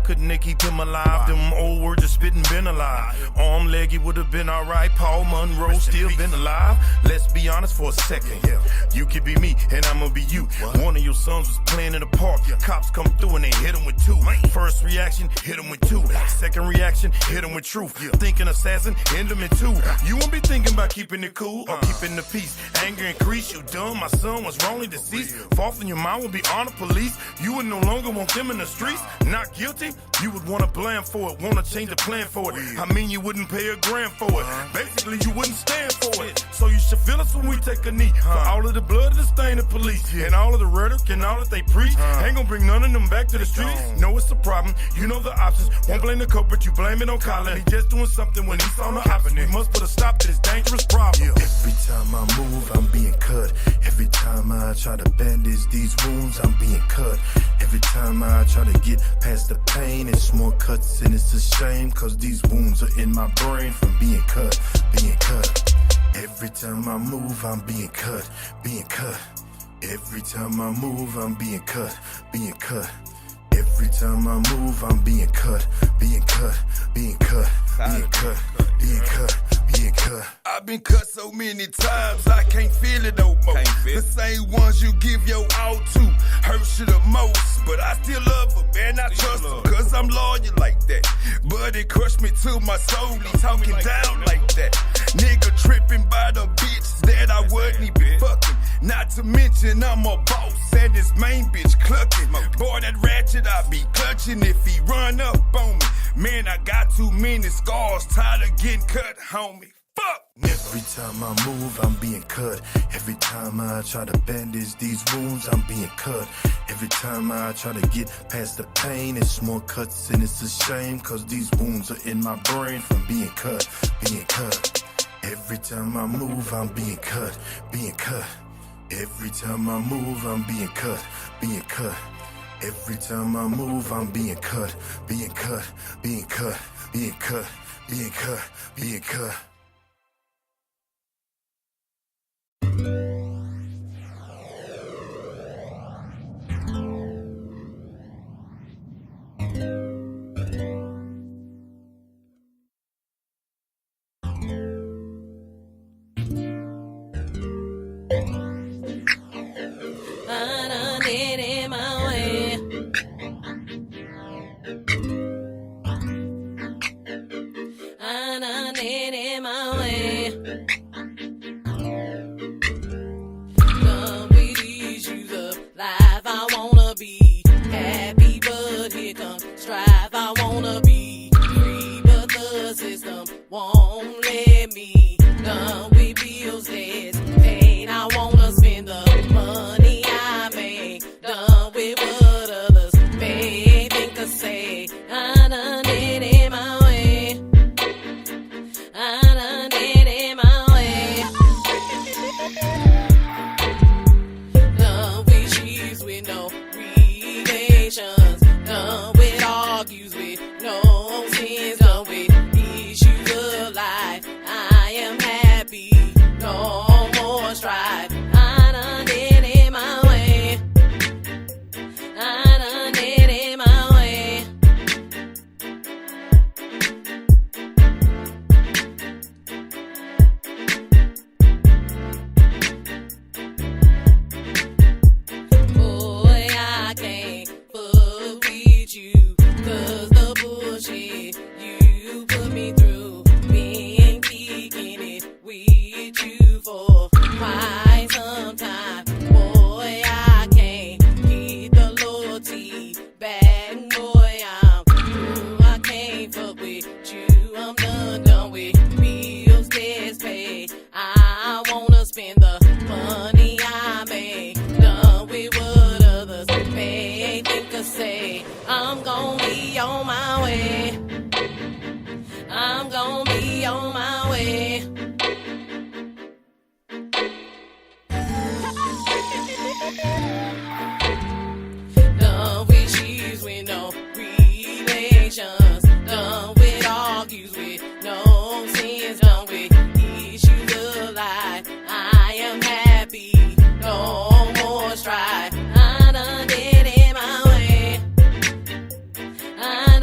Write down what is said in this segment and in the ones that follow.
couldn't they keep him alive? Them old words just spitting been alive. Arm leg, he would've been alright. Paul Monroe still been alive. Let's be honest for a second. You could be me and I'ma be you. One of your sons was playing in the park. Cops come through and they hit him with 2. First reaction, hit him with 2. Second reaction, hit him with truth. Thinking assassin, end him in 2. You won't be thinking about keeping it cool or keeping the peace. Anger increase, you dumb. My son was wrongly deceased. Fault in your mind will be on the police. You would no longer want them in the streets. Not guilty, you would want to blame for it. Want to change the plan for it. I mean, you wouldn't pay a grand for it. Basically, you wouldn't stand for it. So you should feel us when we take a knee. For all of the blood of the stain of police. And all of the rhetoric and all that they preach. Ain't gonna bring none of them back to the streets. No, it's a problem. You know the options. Won't blame the culprit, you blame it on Colin. He just doing something when he saw the option. We must put a stop to this dangerous problem. Every time I move, I'm being cut. Every time I try to bandage these wounds, I'm being cut. Every time I try to get past the pain, it's more cuts and it's a shame. Cause these wounds are in my brain from being cut, being cut. Every time I move, I'm being cut, being cut. Every time I move, I'm being cut, being cut. Every time I move, I'm being cut, being cut, being cut, being cut, being cut, being cut. I've been cut so many times, I can't feel it no more. The same ones you give your all to hurt you the most. But I still love her, man, I trust her, cause I'm loyal like that. But it crushed me to my soul, he talking down like that. Nigga tripping by the bitch that I wasn't even fucking. Not to mention I'm a boss and this main bitch clucking. Boy, that ratchet I be clutching if he run up on me. Man, I got too many scars, tired of getting cut, homie. Fuck! Every time I move, I'm being cut. Every time I try to bandage these wounds, I'm being cut. Every time I try to get past the pain, it's more cuts and it's a shame. Cause these wounds are in my brain from being cut, being cut. Every time I move, I'm being cut, being cut. Every time I move, I'm being cut, being cut. Every time I move, I'm being cut, being cut, being cut, being cut, being cut, being cut. I done did it my way. I done did it my way. Done with these shoes of life. I wanna be happy, but here comes strife. I wanna be free, but the system won't let me. Done with bills that's paid. I wanna spend the money I make. Done with what others may think or say. I done did it my way. I done did it my way. Done with sheets with no relations. Done with argues with no sins. Done with issues of life. I am happy. No more strife. I done did it my way. I done did it my way. Boy, I can't fuck with you, cause the bullshit you put me through. Been kicking it with you for quite some time. Boy, I can't get the loyalty back. Boy, I'm through. I can't fuck with you. I'm done with bills that's paid. I wanna spend the money I make. Done with what others may think or say. I'm gonna be on my way. I'm gonna be on my way. Done with cheese with no relations. Done with argues with no sins. Done with issues of life. I am happy. No more strife. I done did it my way. I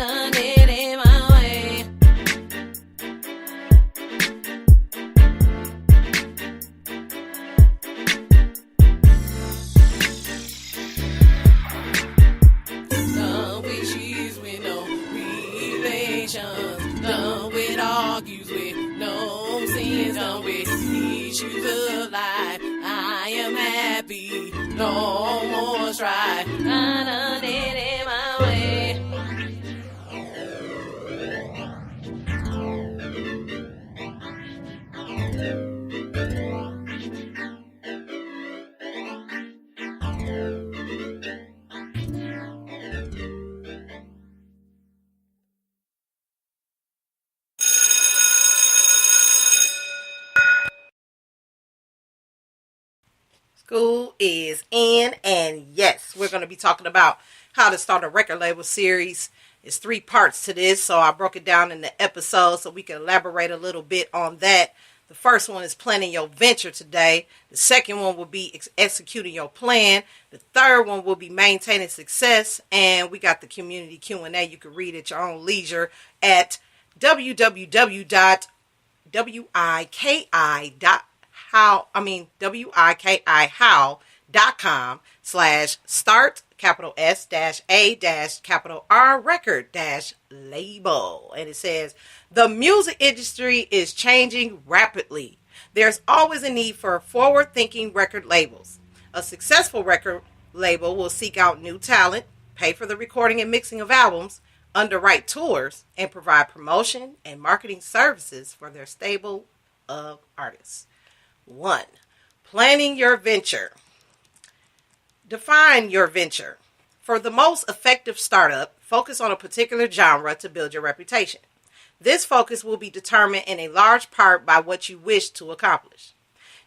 actions, done with argues with no sins, done with issues of life. I am happy, no more strife. I done did it my way. School is in, and yes, we're going to be talking about how to start a record label series. It's 3 parts to this, so I broke it down in the episode so we can elaborate a little bit on that. The first one is planning your venture today. The second one will be executing your plan. The third one will be maintaining success, and we got the community Q&A you can read at your own leisure at wiki.how.com/start S-A-R record-label. And it says, the music industry is changing rapidly. There's always a need for forward-thinking record labels. A successful record label will seek out new talent, pay for the recording and mixing of albums, underwrite tours, and provide promotion and marketing services for their stable of artists. 1. Planning your venture. Define your venture. For the most effective startup, focus on a particular genre to build your reputation. This focus will be determined in a large part by what you wish to accomplish.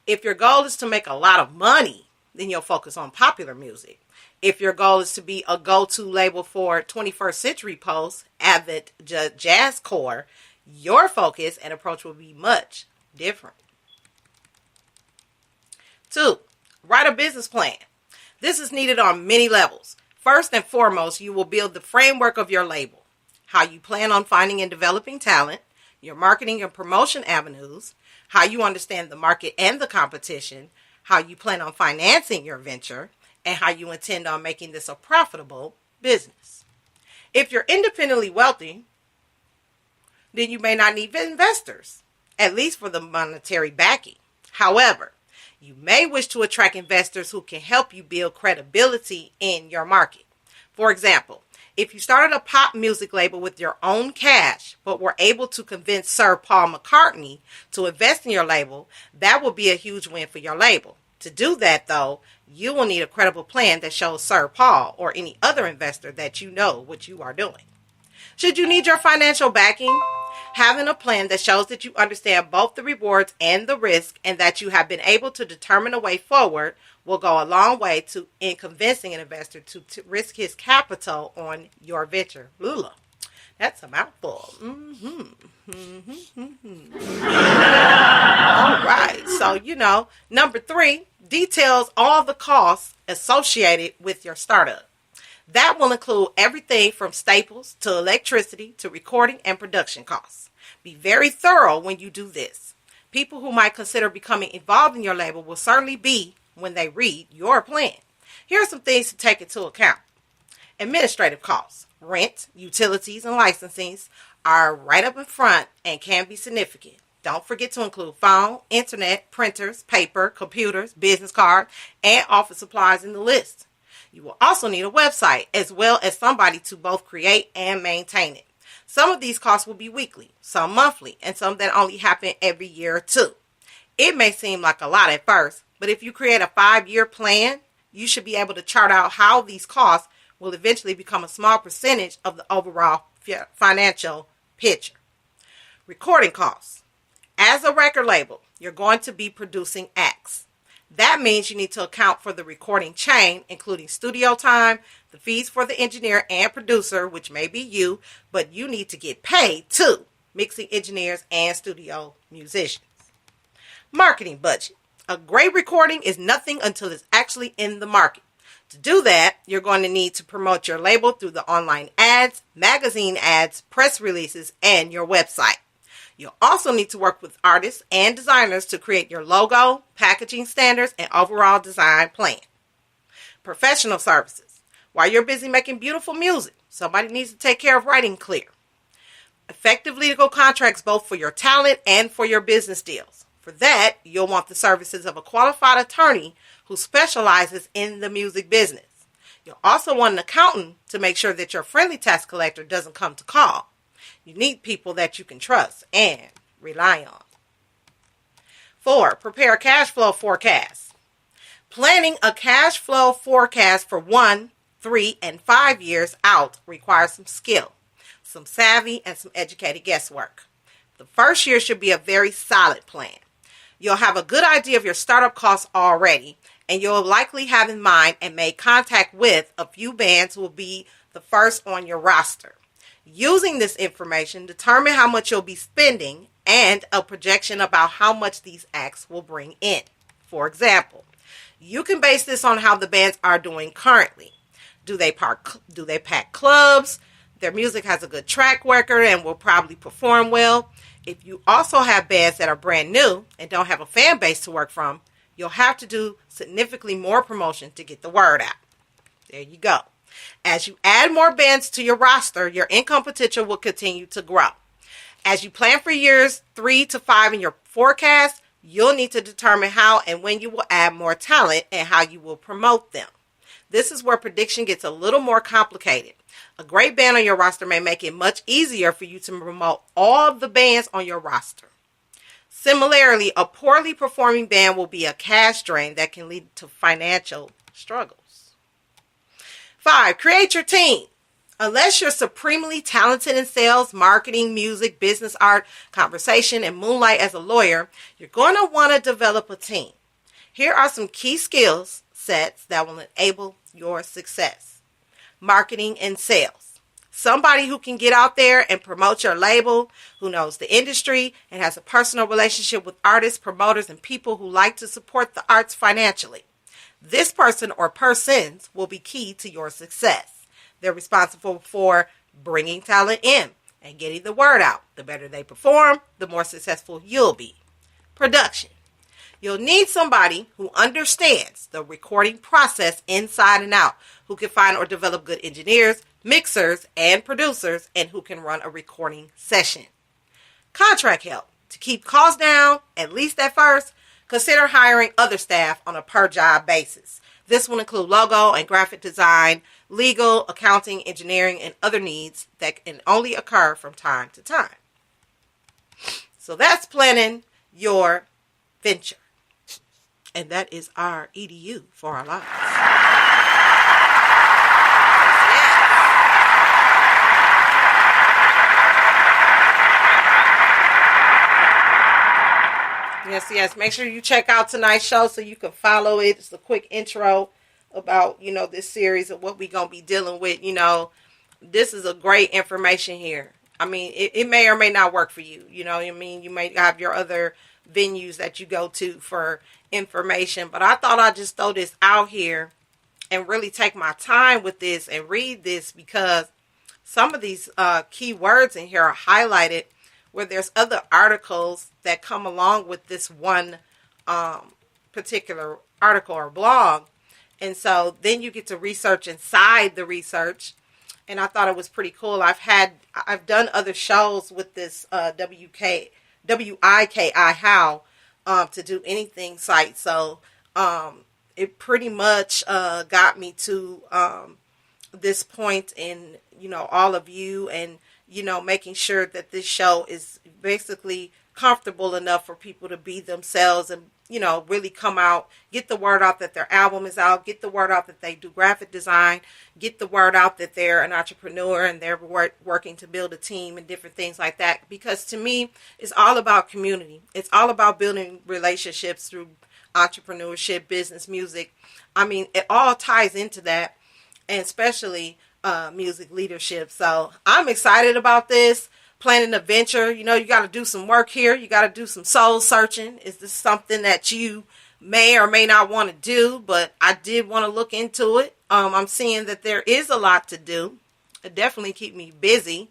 If your goal is to make a lot of money, then you'll focus on popular music. If your goal is to be a go-to label for 21st century post, avid jazzcore, your focus and approach will be much different. 2. Write a business plan. This is needed on many levels. First and foremost, you will build the framework of your label, how you plan on finding and developing talent, your marketing and promotion avenues, how you understand the market and the competition, how you plan on financing your venture, and how you intend on making this a profitable business. If you're independently wealthy, then you may not need investors, at least for the monetary backing. However, you may wish to attract investors who can help you build credibility in your market. For example, if you started a pop music label with your own cash, but were able to convince Sir Paul McCartney to invest in your label, that will be a huge win for your label. To do that, though, you will need a credible plan that shows Sir Paul or any other investor that you know what you are doing. Should you need your financial backing? Having a plan that shows that you understand both the rewards and the risk and that you have been able to determine a way forward will go a long way in convincing an investor to risk his capital on your venture. Lula. That's a mouthful. All right. So, number 3, details all the costs associated with your startup. That will include everything from staples to electricity to recording and production costs. Be very thorough when you do this. People who might consider becoming involved in your label will certainly be when they read your plan. Here are some things to take into account. Administrative costs, rent, utilities, and licensing are right up in front and can be significant. Don't forget to include phone, internet, printers, paper, computers, business cards, and office supplies in the list. You will also need a website as well as somebody to both create and maintain it. Some of these costs will be weekly, some monthly, and some that only happen every year or two. It may seem like a lot at first, but if you create a 5-year plan, you should be able to chart out how these costs will eventually become a small percentage of the overall financial picture. Recording costs. As a record label, you're going to be producing acts. That means you need to account for the recording chain, including studio time, the fees for the engineer and producer, which may be you, but you need to get paid too, mixing engineers and studio musicians. Marketing budget. A great recording is nothing until it's actually in the market. To do that, you're going to need to promote your label through the online ads, magazine ads, press releases, and your website. You'll also need to work with artists and designers to create your logo, packaging standards, and overall design plan. Professional services. While you're busy making beautiful music, somebody needs to take care of writing clear. Effective legal contracts both for your talent and for your business deals. For that, you'll want the services of a qualified attorney who specializes in the music business. You'll also want an accountant to make sure that your friendly tax collector doesn't come to call. You need people that you can trust and rely on. 4. Prepare a cash flow forecast. Planning a cash flow forecast for 1, 3, and 5 years out requires some skill, some savvy, and some educated guesswork. The first year should be a very solid plan. You'll have a good idea of your startup costs already, and you'll likely have in mind and make contact with a few bands who will be the first on your roster. Using this information, determine how much you'll be spending and a projection about how much these acts will bring in. For example, you can base this on how the bands are doing currently. Do they pack clubs? Their music has a good track record and will probably perform well. If you also have bands that are brand new and don't have a fan base to work from, you'll have to do significantly more promotion to get the word out. There you go. As you add more bands to your roster, your income potential will continue to grow. As you plan for years 3 to 5 in your forecast, you'll need to determine how and when you will add more talent and how you will promote them. This is where prediction gets a little more complicated. A great band on your roster may make it much easier for you to promote all of the bands on your roster. Similarly, a poorly performing band will be a cash drain that can lead to financial struggles. 5. Create your team. Unless you're supremely talented in sales, marketing, music, business, art, conversation, and moonlight as a lawyer, you're going to want to develop a team. Here are some key skills sets that will enable your success. Marketing and sales. Somebody who can get out there and promote your label, who knows the industry and has a personal relationship with artists, promoters, and people who like to support the arts financially. This person or persons will be key to your success. They're responsible for bringing talent in and getting the word out. The better they perform, the more successful you'll be. Production. You'll need somebody who understands the recording process inside and out, who can find or develop good engineers, mixers, and producers, and who can run a recording session. Contract help. To keep costs down, at least at first, consider hiring other staff on a per-job basis. This will include logo and graphic design, legal, accounting, engineering, and other needs that can only occur from time to time. So that's planning your venture. And that is our EDU for our lives. Yes. Make sure you check out tonight's show so you can follow it. It's a quick intro about, this series of what we're going to be dealing with. This is a great information here. I mean, it may or may not work for you. You may have your other venues that you go to for information, but I thought I'd just throw this out here and really take my time with this and read this, because some of these key words in here are highlighted where there's other articles that come along with this one particular article or blog. And so then you get to research inside the research. And I thought it was pretty cool. I've done other shows with this WIKI How to Do Anything site. So it pretty much got me to this point in, all of you, and, making sure that this show is basically comfortable enough for people to be themselves and, really come out, get the word out that their album is out, get the word out that they do graphic design, get the word out that they're an entrepreneur and they're working to build a team and different things like that. Because to me, it's all about community. It's all about building relationships through entrepreneurship, business, music. I mean, it all ties into that, and especially music leadership. So I'm excited about this. Planning a venture, you got to do some work here. You got to do some soul searching. Is this something that you may or may not want to do? But I did want to look into it. I'm seeing that there is a lot to do. It definitely keep me busy.